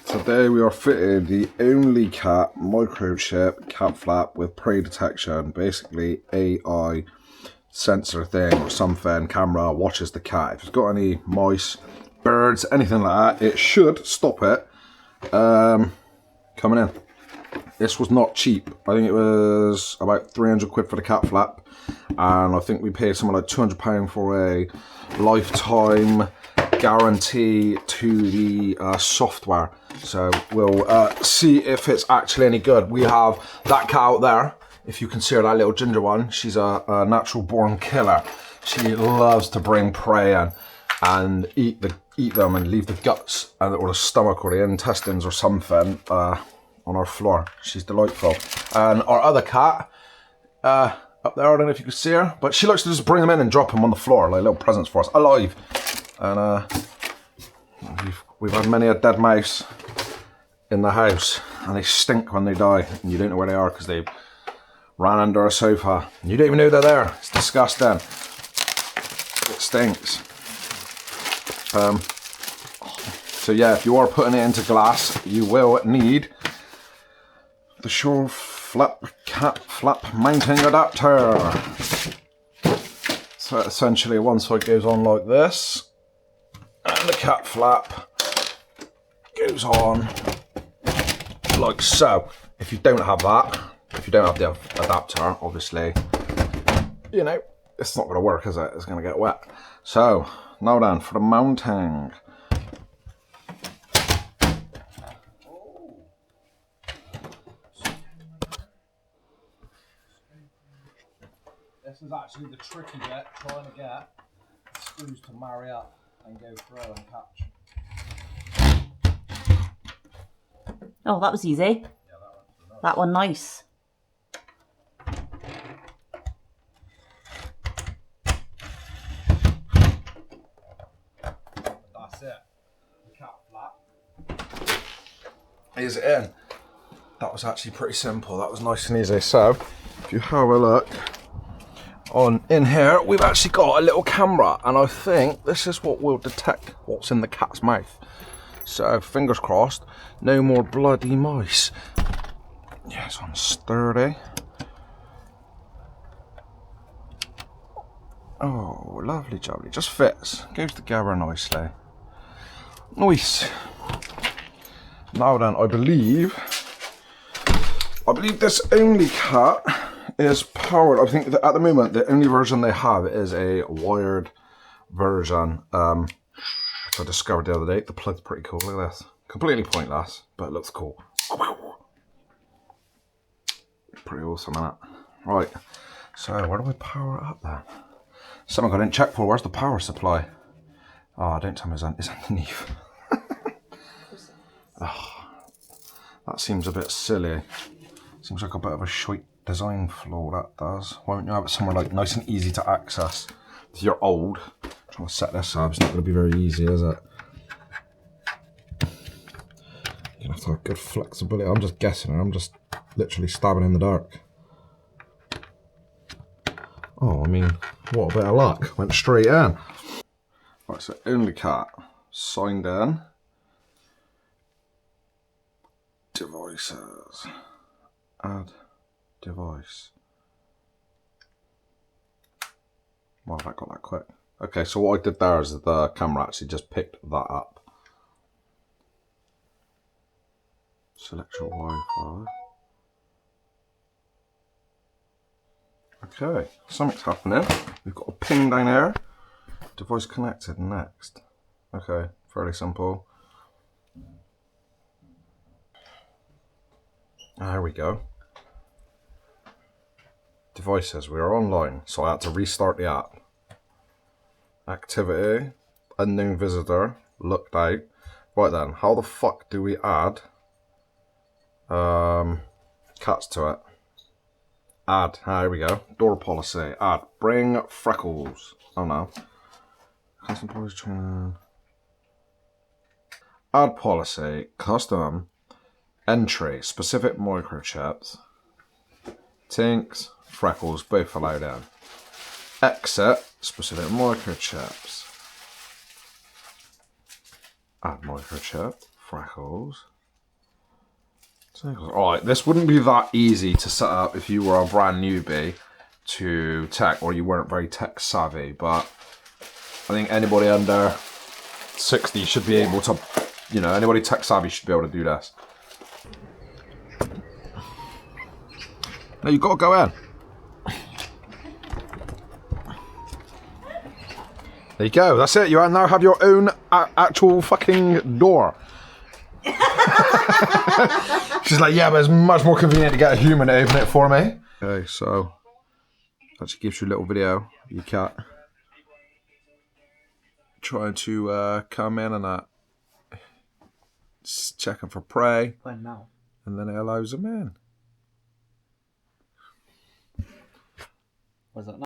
Today we are fitting the only cat microchip cat flap with prey detection, basically AI sensor thing or something. Camera watches the cat. If it's got any mice, birds, anything like that, it should stop it coming in. This was not cheap. I think it was about 300 quid for the cat flap, and I think we paid something like £200 for a lifetime guarantee to the software. So we'll see if it's actually any good. We have that cat out there. If you can see her, that little ginger one, she's a natural born killer. She loves to bring prey in and eat them and leave the guts or the stomach or the intestines or something on our floor. She's delightful. And our other cat up there, I don't know if you can see her, but she likes to just bring them in and drop them on the floor like little presents for us, alive. And we've had many a dead mouse in the house, and they stink when they die, and you don't know where they are because they ran under a sofa. You don't even know they're there. It's disgusting. It stinks. So yeah, if you are putting it into glass, you will need the Sure Flap cat flap mounting adapter. So essentially one side goes on like this, and the cat flap goes on like so. If you don't have that, if you don't have the adapter, obviously, you know, it's not going to work, is it? It's going to get wet. So now then, for the mounting. This is actually the tricky bit, trying to get the screws to marry up and go through and catch. Oh, that was easy. Yeah, that one nice. That's it. The cat flap is in. That was actually pretty simple. That was nice and easy. So, if you have a look on in here, we've actually got a little camera, and I think this is what will detect what's in the cat's mouth. So fingers crossed, no more bloody mice. Yeah, it's on sturdy. Oh, lovely jubbly, just fits, goes together nicely. Nice. Now then, I believe this only cat is powered. I think that at the moment the only version they have is a wired version. I discovered the other day. The plug's pretty cool. Look at this. Completely pointless, but it looks cool. Pretty awesome, isn't it? Right. So where do I power it up then? Something I didn't check for. Where's the power supply? Oh, don't tell me it's underneath. Oh, that seems a bit silly. Seems like a bit of a shite design flaw, that does. Why don't you have it somewhere like nice and easy to access? If you're old, trying to set this up, it's not going to be very easy, is it? You're going to have to have good flexibility. I'm just guessing, I'm just literally stabbing in the dark. Oh, I mean, what a bit of luck. Went straight in. Right, so only cat signed in. Devices. Add device. Wow, that got that quick. Okay, so what I did there is the camera actually just picked that up. Select your Wi-Fi. Okay, something's happening. We've got a ping down here. Device connected next. Okay, fairly simple. There we go. Devices, we are online, so I had to restart the app. Activity, unknown visitor, looked out. Right then, how the fuck do we add cats to it? Add, here we go. Door policy, add, bring Freckles. Oh no. Custom policy training. Add policy, custom, entry, specific microchips. Tinks, Freckles, both allowed in. Exit, specific microchips. Add microchip, Freckles. Alright, this wouldn't be that easy to set up if you were a brand newbie to tech or you weren't very tech savvy, but I think anybody under 60 should be able to, you know, anybody tech savvy should be able to do this. No, you've got to go in. There you go, that's it. You now have your own actual fucking door. She's like, yeah, but it's much more convenient to get a human to open it for me. Okay, so that just gives you a little video of your cat trying to come in and checking for prey. When now? And then it allows them in. Was it not?